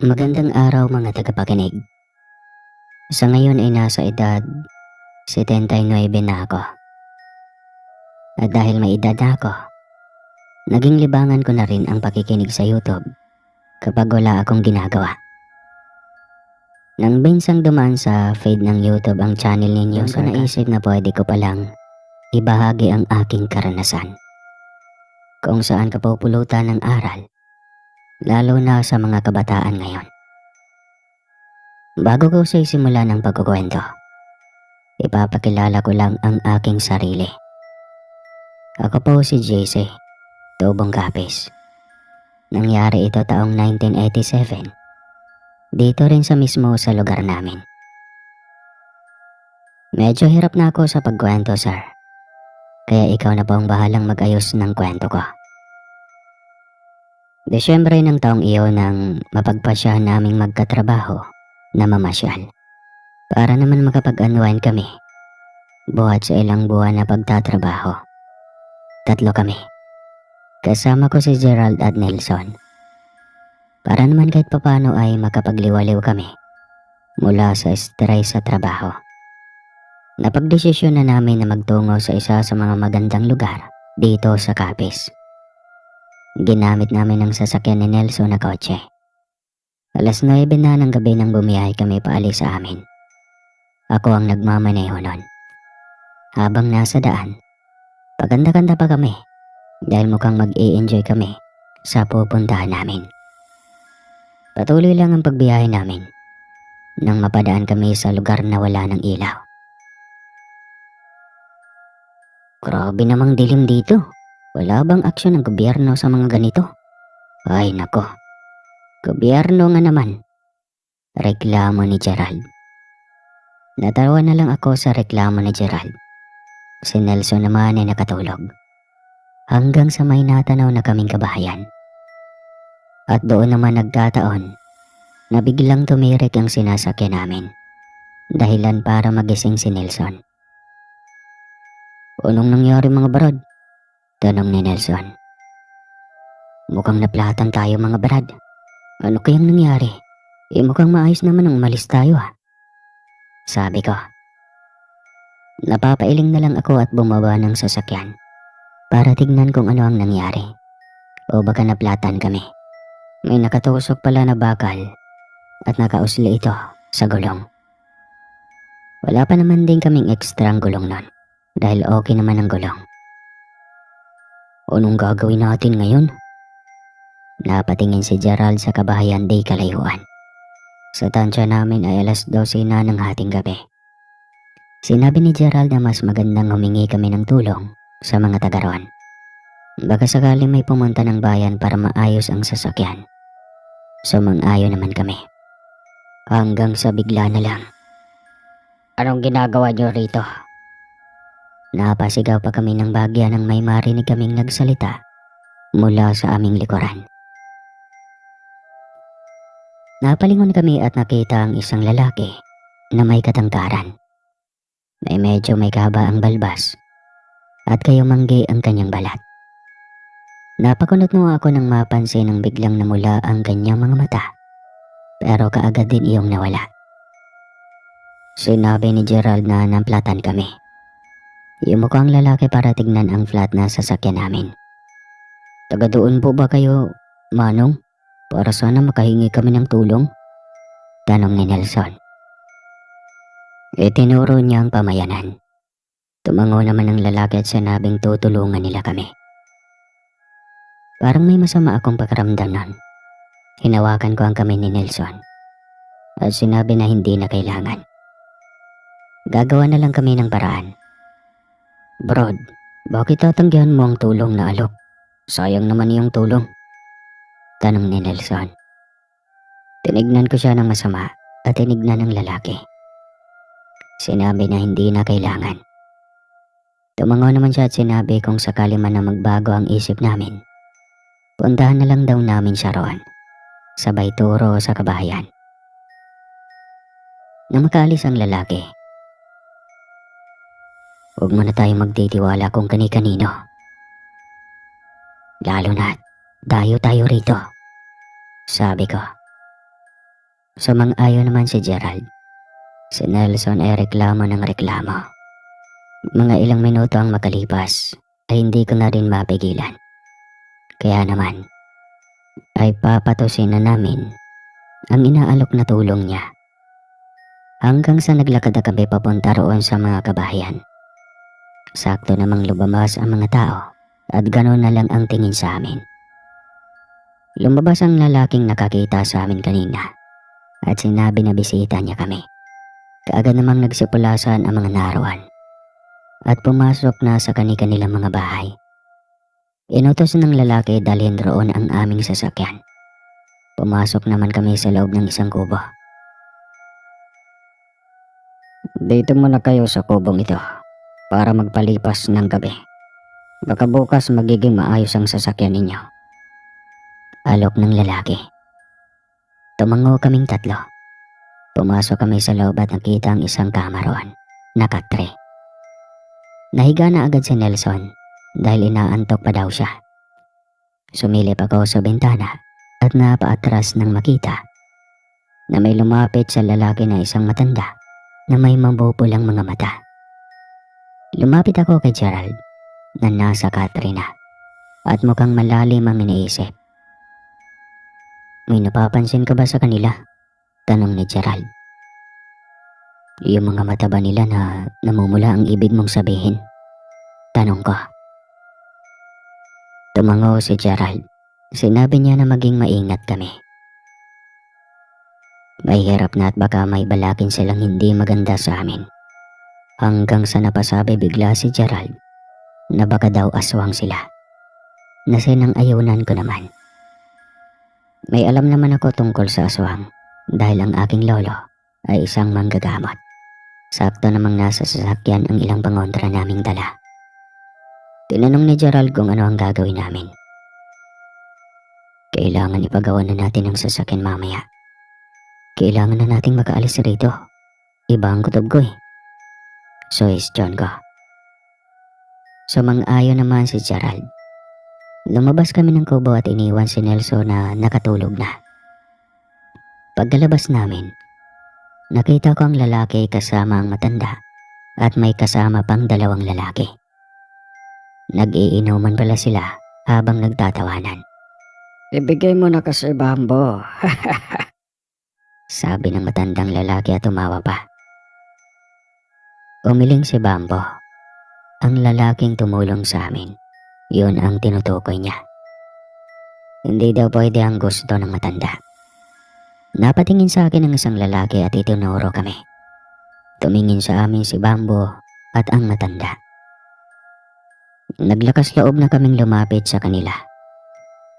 Magandang araw mga tagapakinig. Sa ngayon ay nasa edad 79 na ako. At dahil may edad na ako, naging libangan ko na rin ang pakikinig sa YouTube kapag wala akong ginagawa. Nang binsang dumaan sa feed ng YouTube ang channel ninyo, ko naisip na pwede ko palang ibahagi ang aking karanasan. Kung saan kapupulutan ng aral, lalo na sa mga kabataan ngayon. Bago ko sisimula ng pagkukwento, ipapakilala ko lang ang aking sarili. Ako po si JC, Tubong Kapis. Nangyari ito taong 1987. Dito rin sa mismo sa lugar namin. Medyo hirap na ako sa pagkwento, sir. Kaya ikaw na po ang bahalang mag-ayos ng kwento ko. Desyembre ng taong iyon nang mapagpasyahan naming magkatrabaho na mamasyal. Para naman makapag-unwind kami. Buhat sa ilang buwan na pagtatrabaho. 3 kami. Kasama ko si Gerald at Nelson. Para naman kahit papano ay makapagliwaliw kami mula sa stress sa trabaho. Napagdesisyon na namin na magtungo sa isa sa mga magandang lugar dito sa Capiz. Ginamit namin ang sasakyan ni Nelson na kotse. 9:00 na ng gabi nang bumiyahe kami paalis sa amin. Ako ang nagmamaneho nun. Habang nasa daan, paganda-ganda pa kami dahil mukhang mag-i-enjoy kami sa pupuntahan namin. Patuloy lang ang pagbiyahe namin nang mapadaan kami sa lugar na wala ng ilaw. Grabe namang dilim dito. Wala bang aksyon ng gobyerno sa mga ganito? Ay nako, gobyerno nga naman. Reklamo ni Gerald. Natawa na lang ako sa reklamo ni Gerald. Si Nelson naman ay nakatulog. Hanggang sa may natanaw na kaming kabahayan. At doon naman nagkataon na biglang tumirik ang sinasakyan namin. Dahilan para magising si Nelson. Anong nangyari mga brad? Tanong ni Nelson. Mukhang naplatan tayo mga brad. Ano kayang nangyari? Mukhang maayos naman ang umalis tayo Sabi ko. Napapailing na lang ako at bumaba ng sasakyan para tignan kung ano ang nangyari. O baka naplatan kami. May nakatusok pala na bakal at nakausli ito sa gulong. Wala pa naman din kaming ekstrang gulong nun dahil okay naman ang gulong. Anong gagawin natin ngayon? Napatingin si Gerald sa kabahayan di kalayuan. Sa tansya namin ay 12:00 na ng hating gabi. Sinabi ni Gerald na mas magandang humingi kami ng tulong sa mga taga roon. Baka sakali may pumunta ng bayan para maayos ang sasakyan. Sumang-ayon naman kami. Hanggang sa bigla na lang. Anong ginagawa niyo rito? Napasigaw pa kami ng bagya nang may marinig kaming nagsalita mula sa aming likuran. Napalingon kami at nakita ang isang lalaki na may katangkaran. Medyo may kahaba ang balbas at kayumanggi ang kanyang balat. Napakunot mo ako nang mapansin ng biglang namula ang kanyang mga mata, pero kaagad din iyong nawala. Sinabi ni Gerald na namplatan kami. Yumuko ang lalaki para tignan ang flat na sasakyan namin. Taga doon po ba kayo, Manong? Para sana makahingi kami ng tulong? Tanong ni Nelson. Itinuro niya ang pamayanan. Tumango naman ang lalaki at sinabing tutulungan nila kami. Parang may masama akong pakiramdam nun. Hinawakan ko ang kamay ni Nelson at sinabi na hindi na kailangan. Gagawa na lang kami ng paraan. Brad, bakit tatanggihan mo ang tulong na alok? Sayang naman iyong tulong. Tanong ni Nelson. Tinignan ko siya ng masama at tinignan ng lalaki. Sinabi na hindi na kailangan. Tumango naman siya at sinabi kung sakali man na magbago ang isip namin, puntahan na lang daw namin siya roon. Sabay turo sa kabahayan. Nang makaalis ang lalaki, huwag mo na tayong magtitiwala kung kani-kanino. Lalo na dayo tayo rito, sabi ko. Sumang-ayon naman si Gerald. Si Nelson ay reklamo ng reklamo. Mga ilang minuto ang makalipas ay hindi ko na rin mapigilan. Kaya naman ay papatusin na namin ang inaalok na tulong niya. Hanggang sa naglakad na kami papunta roon sa mga kabahayan. Sakto namang lumabas ang mga tao at gano'n na lang ang tingin sa amin. Lumabas ang lalaking nakakita sa amin kanina at sinabi na bisita niya kami. Kaagad namang nagsipulasan ang mga naroon at pumasok na sa kani-kanilang mga bahay. Inutos ng lalaki dalhin roon ang aming sasakyan. Pumasok naman kami sa loob ng isang kubo. Dito muna kayo sa kubong ito para magpalipas ng gabi. Baka bukas magiging maayos ang sasakyan ninyo. Alok ng lalaki. Tumango kaming tatlo. Pumasok kami sa loob at nakita ang isang kama roon. Nakatre. Nahiga na agad si Nelson dahil inaantok pa daw siya. Sumilip ako sa bintana at napaatras nang makita na may lumapit sa lalaki na isang matanda na may mabubulang mga mata. Lumapit ako kay Gerald na nasa katre na at mukhang malalim ang iniisip. May napapansin ka ba sa kanila? Tanong ni Gerald. Yung mga mata ba nila na namumula ang ibig mong sabihin? Tanong ko. Tumango si Gerald. Sinabi niya na maging maingat kami. Mahirap na at baka may balakin silang hindi maganda sa amin. Hanggang sa napasabi bigla si Gerald na baka daw aswang sila. Nasinang ayunan ko naman. May alam naman ako tungkol sa aswang dahil ang aking lolo ay isang manggagamot. Sakto namang nasa sasakyan ang ilang pangontra naming dala. Tinanong ni Gerald kung ano ang gagawin namin. Kailangan ipagawa na natin ang sasakyan mamaya. Kailangan na nating makaalis rito. Iba ang kutob ko eh. Suwestyon ko. Sumang-ayon naman si Gerald. Lumabas kami ng kubo at iniwan si Nelson na nakatulog na. Pagkalabas namin, nakita ko ang lalaki kasama ang matanda at may kasama pang dalawang lalaki. Nag-iinuman pala sila habang nagtatawanan. Ibigay mo na kasi Bambo. Sabi ng matandang lalaki at tumawa pa. Umiling si Bambo. Ang lalaking tumulong sa amin. Yun ang tinutukoy niya. Hindi daw pwede ang gusto ng matanda. Napatingin sa akin ang isang lalaki at itinuro kami. Tumingin sa amin si Bambo at ang matanda. Naglakas loob na kaming lumapit sa kanila.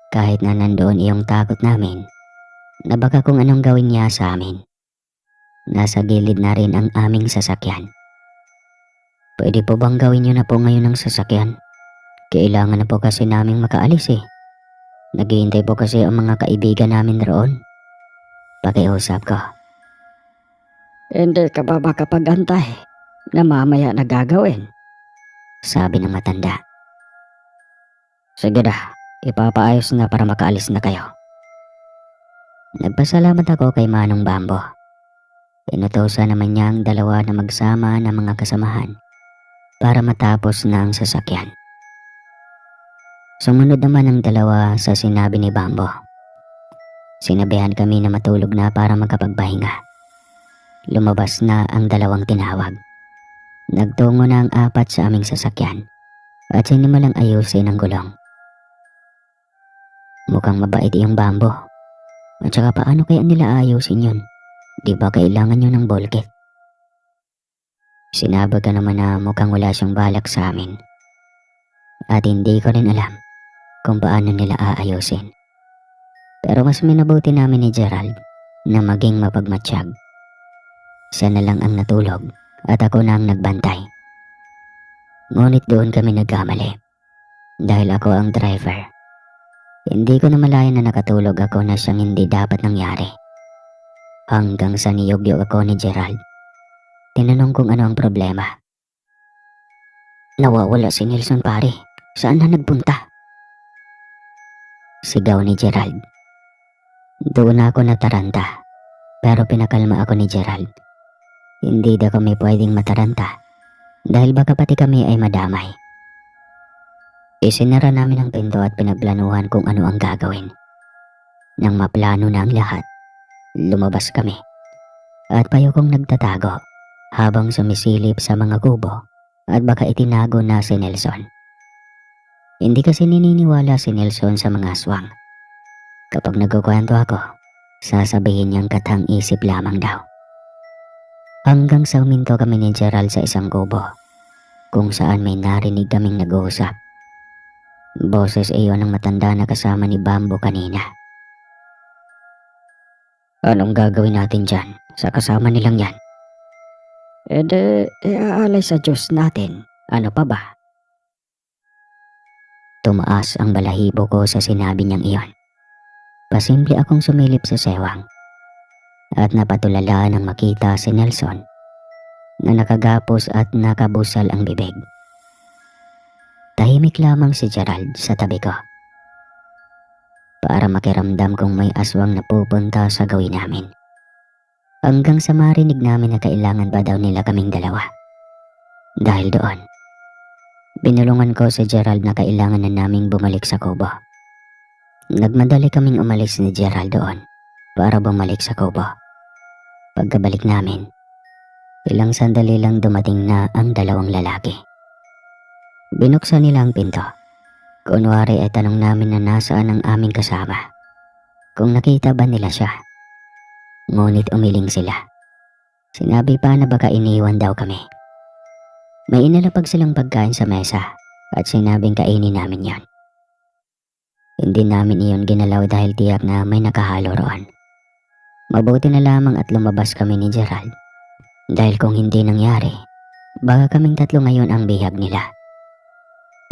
Kahit na nandoon iyong takot namin na baka kung anong gawin niya sa amin. Nasa gilid na rin ang aming sasakyan. Pwede po bang gawin niyo na po ngayon ang sasakyan? Kailangan na po kasi naming makaalis eh. Naghihintay po kasi ang mga kaibigan namin roon. Pakiusap ko. Hindi ka ba makapag-antay na mamaya na gagawin? Sabi ng matanda. Sige na, ipapaayos na para makaalis na kayo. Nagpasalamat ako kay Manong Bambo. Inutosan naman niya ang dalawa na magsama ng mga kasamahan para matapos na ang sasakyan. Sumunod naman ang dalawa sa sinabi ni Bambo. Sinabihan kami na matulog na para magkapagpahinga. Lumabas na ang dalawang tinawag. Nagtungo na ang apat sa aming sasakyan at sinimulang ayusin ang gulong. Mukhang mabait yung Bambo. At saka paano kaya nila ayusin yun? Di ba kailangan nyo ng bolket? Sinabi ka naman na mukhang wala siyang balak sa amin. At hindi ko rin alam kung paano nila aayusin. Pero mas minabuti namin ni Gerald na maging mapagmatsyag. Siya na lang ang natulog at ako na ang nagbantay. Ngunit doon kami nagkamali. Dahil ako ang driver. Hindi ko na malayan na nakatulog ako na siyang hindi dapat nangyari. Hanggang sa niyugyog ako ni Gerald. Tinanong kung ano ang problema. Nawawala si Nelson pare. Saan na nagpunta? Sigaw ni Gerald. Doon ako nataranta Pero pinakalma ako ni Gerald. Hindi daw kami pwedeng mataranta dahil baka pati kami ay madamay. Isinara namin ang pinto at pinagplanuhan kung ano ang gagawin. Nang maplano na ang lahat, lumabas kami at payokong nagtatago habang sumisilip sa mga kubo at baka itinago na si Nelson. Hindi kasi nininiwala si Nelson sa mga aswang. Kapag nagkukwento ako, sasabihin niyang katang isip lamang daw. Hanggang sa huminto kami ni Gerald sa isang kubo kung saan may narinig kaming nag-uusap. Boses iyon ng matanda na kasama ni Bambo kanina. Anong gagawin natin dyan sa kasama nilang yan? Iaalay sa Diyos natin. Ano pa ba? Tumaas ang balahibo ko sa sinabi niyang iyon. Pasimple akong sumilip sa sewang at napatulala nang makita si Nelson na nakagapos at nakabusal ang bibig. Tahimik lamang si Gerald sa tabi ko para makiramdam kung may aswang na pupunta sa gawin namin. Hanggang sa marinig namin na kailangan pa daw nila kaming dalawa. Dahil doon, binulungan ko si Gerald na kailangan na naming bumalik sa kubo. Nagmadali kaming umalis ni Gerald doon para bumalik sa kubo. Pagkabalik namin, ilang sandali lang dumating na ang dalawang lalaki. Binuksan nila ang pinto. Kunwari ay tanong namin na nasaan ang aming kasama. Kung nakita ba nila siya. Ngunit umiling sila. Sinabi pa na baka iniwan daw kami. May inalapag silang pagkain sa mesa at sinabing kainin namin yan. Hindi namin iyon ginalaw dahil tiyak na may nakahalo roon. Mabuti na lamang at lumabas kami ni Gerald. Dahil kung hindi nangyari, baka kaming tatlo ngayon ang bihag nila.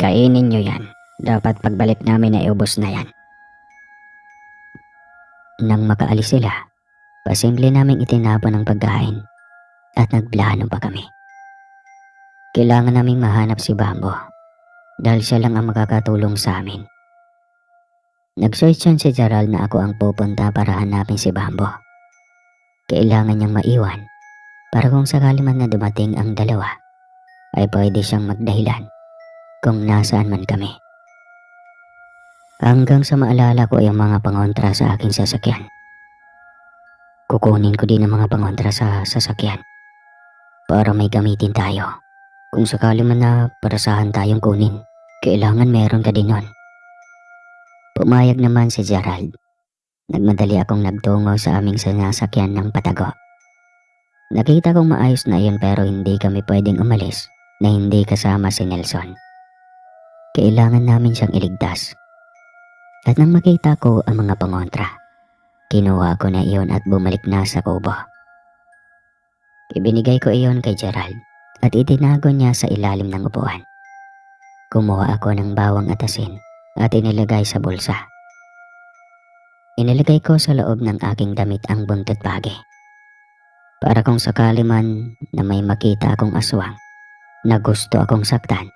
Kainin nyo yan. Dapat pagbalik namin ay ubos na yan. Nang makaalis sila, pasimple naming itinapon ang pagkain at nagplano pa kami. Kailangan naming mahanap si Bambo dahil siya lang ang makakatulong sa amin. Nag-search si Gerald na ako ang pupunta para hanapin si Bambo. Kailangan niyang maiwan para kung sakali man na dumating ang dalawa ay pwede siyang magdahilan kung nasaan man kami. Hanggang sa maalala ko ay ang mga pangontra sa aking sasakyan. Kukunin ko din ang mga pangontra sa sasakyan para may gamitin tayo. Kung sakali man na parasahan tayong kunin, kailangan meron ka din nun. Pumayag naman si Gerald. Nagmadali akong nagtungo sa aming sinasakyan ng patago. Nakita kong maayos na iyon pero hindi kami pwedeng umalis na hindi kasama si Nelson. Kailangan namin siyang iligtas. At nang makita ko ang mga pangontra, kinuha ko na iyon at bumalik na sa kubo. Ibinigay ko iyon kay Gerald at itinago niya sa ilalim ng upuan. Kumuha ako ng bawang at asin at inilagay sa bulsa. Inilagay ko sa loob ng aking damit ang buntot bagi. Para kung sakali man na may makita akong aswang na gusto akong saktan,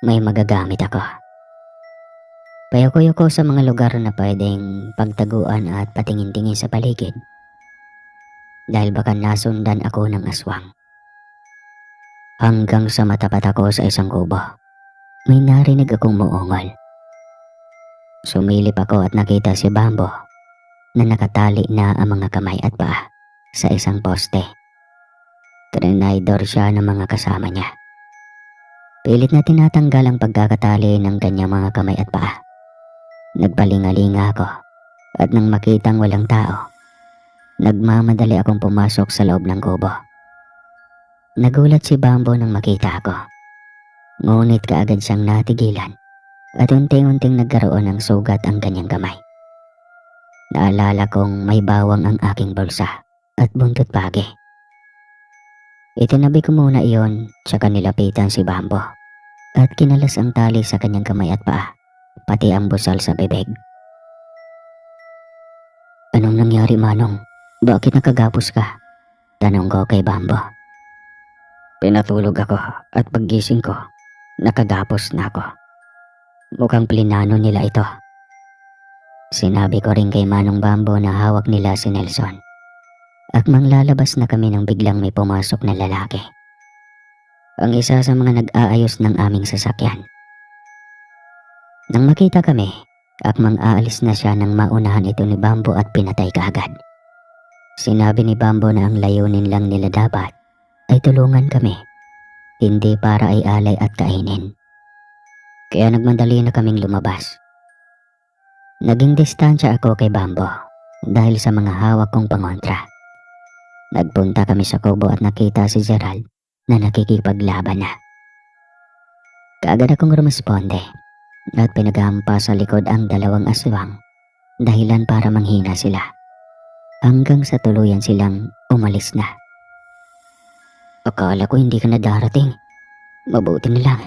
may magagamit ako. Payoko-yoko sa mga lugar na pwedeng pagtaguan at patingin-tingin sa paligid dahil baka nasundan ako ng aswang. Hanggang sa matapat ako sa isang kubo, may narinig akong muungol. Sumilip ako at nakita si Bambo na nakatali na ang mga kamay at paa sa isang poste. Trinidor siya ng mga kasama niya. Pilit na tinatanggal ang pagkakatali ng kanyang mga kamay at paa. Nagpalingalinga ako at nang makitang walang tao, nagmamadali akong pumasok sa loob ng kubo. Nagulat si Bambo nang makita ako. Ngunit kaagad siyang natigilan at unti-unting nagkaroon ng sugat ang kanyang kamay. Naalala kong may bawang ang aking bulsa at buntot pagi. Itinabi ko muna iyon tsaka nilapitan si Bambo at kinalas ang tali sa kanyang kamay at paa, pati ang busal sa bibig. Anong nangyari, Manong? Bakit nakagapos ka? Tanong ko kay Bambo. Pinatulog ako at paggising ko, nakagapos na ako. Mukhang plinano nila ito. Sinabi ko rin kay Manong Bambo na hawak nila si Nelson Akmang lalabas na kami nang biglang may pumasok na lalaki. Ang isa sa mga nag-aayos ng aming sasakyan. Nang makita kami, akmang aalis na siya nang maunahan ito ni Bambo at pinatay kaagad. Sinabi ni Bambo na ang layunin lang nila dapat ay tulungan kami, hindi para ay alay at kainin. Kaya nagmadali na kaming lumabas. Naging distansya ako kay Bambo dahil sa mga hawak kong pangontra. Nagpunta kami sa kubo at nakita si Gerald na nakikipaglaban na. Kaagad akong rumisponde at pinaghampa sa likod ang dalawang aswang, dahilan para manghina sila, hanggang sa tuluyan silang umalis na. Akala ko hindi ka na darating. Mabuti na lang,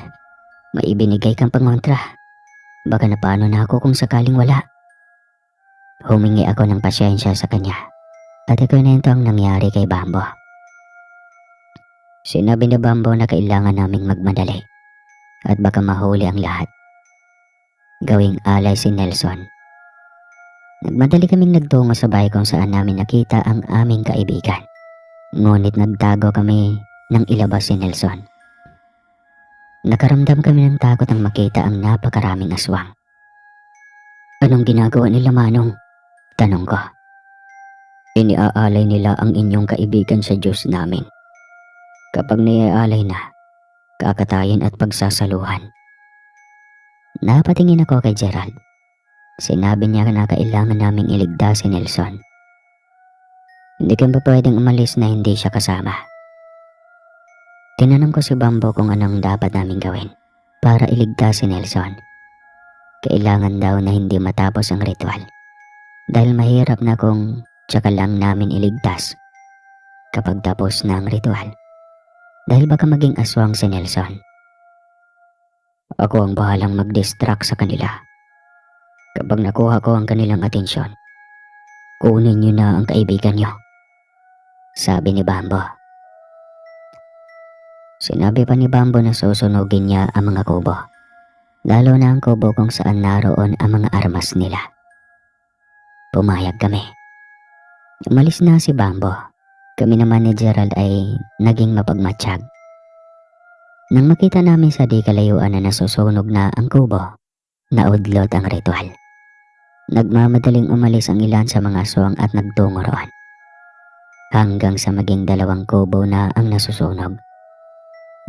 may ibinigay kang pangontra. Baka napano na ako kung sakaling wala. Humingi ako ng pasyensya sa kanya at ikwento ang nangyari kay Bambo. Sinabi ni Bambo na kailangan naming magmadali at baka mahuli ang lahat. Gawing alay si Nelson. Nagmadali kaming nagtungo sa bahay kung saan namin nakita ang aming kaibigan. Ngunit nagtago kami nang ilabas si Nelson. Nakaramdam kami ng takot nang makita ang napakaraming aswang. Anong ginagawa nila, Manong? Tanong ko. Iniaalay nila ang inyong kaibigan sa Diyos namin. Kapag naiaalay na, kakatayin at pagsasaluhan. Napatingin ako kay Gerald. Sinabi niya na kailangan naming iligtas si Nelson. Hindi ka ba pwedeng umalis na hindi siya kasama? Tinanong ko si Bambo kung anong dapat naming gawin para iligtas si Nelson. Kailangan daw na hindi matapos ang ritual dahil mahirap na kung tsaka lang namin iligtas kapag tapos na ang ritual, dahil baka maging aswang si Nelson. Ako ang bahalang mag-distract sa kanila. Kapag nakuha ko ang kanilang atensyon, kunin niyo na ang kaibigan niyo, sabi ni Bambo. Sinabi pa ni Bambo na susunugin niya ang mga kubo, lalo na ang kubo kung saan naroon ang mga armas nila. Pumayag kami. Umalis na si Bambo. Kami naman ni Gerald ay naging mapagmatsyag. Nang makita namin sa di kalayuan na nasusunog na ang kubo, naudlot ang ritual. Nagmamadaling umalis ang ilan sa mga aswang at nagtungo roon, hanggang sa maging 2 kubo na ang nasusunog.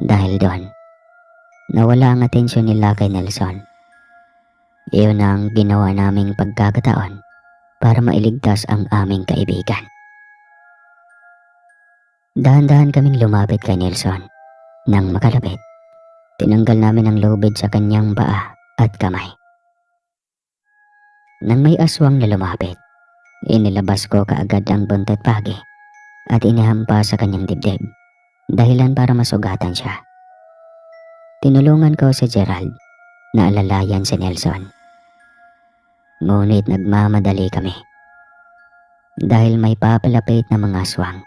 Dahil doon, nawala ang atensyon nila kay Nelson. Iyon ang ginawa naming pagkakataon para mailigtas ang aming kaibigan. Dahan-dahan kaming lumapit kay Nelson. Nang makalapit, tinanggal namin ang lubid sa kanyang paa at kamay. Nang may aswang na lumapit, inilabas ko kaagad ang buntot pagi at inihampa sa kanyang dibdib, dahilan para masugatan siya. Tinulungan ko si Gerald na alalayan si Nelson. Ngunit nagmamadali kami dahil may papalapit na mga aswang.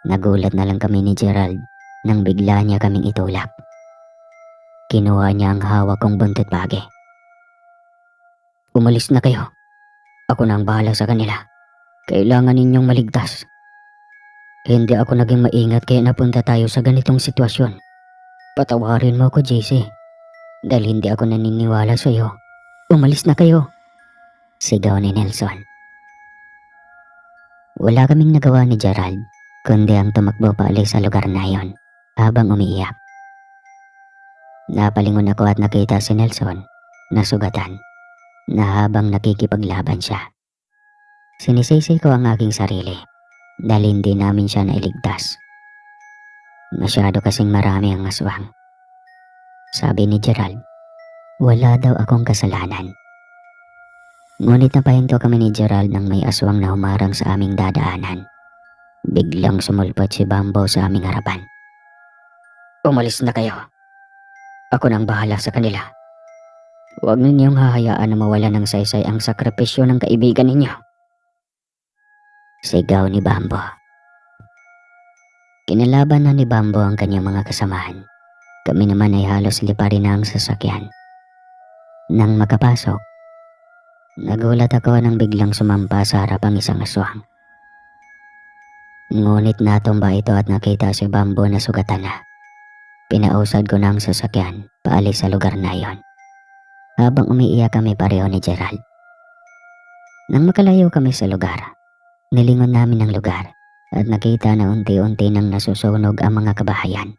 Nagulat na lang kami ni Gerald nang bigla niya kaming itulak. Kinuha niya ang hawak kong buntot pagi. Umalis na kayo. Ako na ang bahala sa kanila. Kailangan ninyong maligtas. Hindi ako naging maingat kaya napunta tayo sa ganitong sitwasyon. Patawarin mo ko, JC. Dahil hindi ako naniniwala sa iyo. Umalis na kayo. Sigaw ni Nelson. Wala kaming nagawa ni Gerald, kundi ang tumakbo paalis sa lugar na yon habang umiiyak. Napalingon ako at nakita si Nelson na sugatan na habang nakikipaglaban siya. Sinisisi ko ang aking sarili dahil hindi namin siya nailigtas. Masyado kasing marami ang aswang. Sabi ni Gerald, wala daw akong kasalanan. Ngunit napahinto kami ni Gerald nang may aswang na humarang sa aming dadaanan. Biglang sumulpot si Bambo sa aming harapan. Umalis na kayo. Ako nang bahala sa kanila. Huwag ninyong hahayaan na mawala ng saysay ang sakripisyo ng kaibigan ninyo. Sigaw ni Bambo. Kinalaban na ni Bambo ang kanyang mga kasamahan. Kami naman ay halos liparin na ang sasakyan. Nang makapasok, nagulat ako nang biglang sumampa sa harap ang isang aswang. Ngunit natumba ito at nakita si Bamboo na sugatan na. Pinausad ko na ang sasakyan paalis sa lugar na iyon. Habang umiiyak kami pareho ni Gerald. Nang makalayo kami sa lugar, nilingon namin ang lugar at nakita na unti-unti nang nasusunog ang mga kabahayan.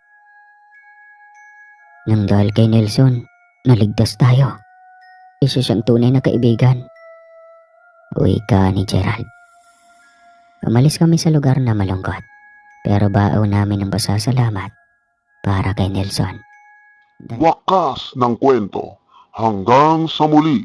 Nang dahil kay Nelson, naligtas tayo. Isa siyang tunay na kaibigan. Uwi ka ni Gerald. Umalis kami sa lugar na malungkot, pero baaw namin ang pasasalamat para kay Nelson. Wakas ng kwento. Hanggang sa muli.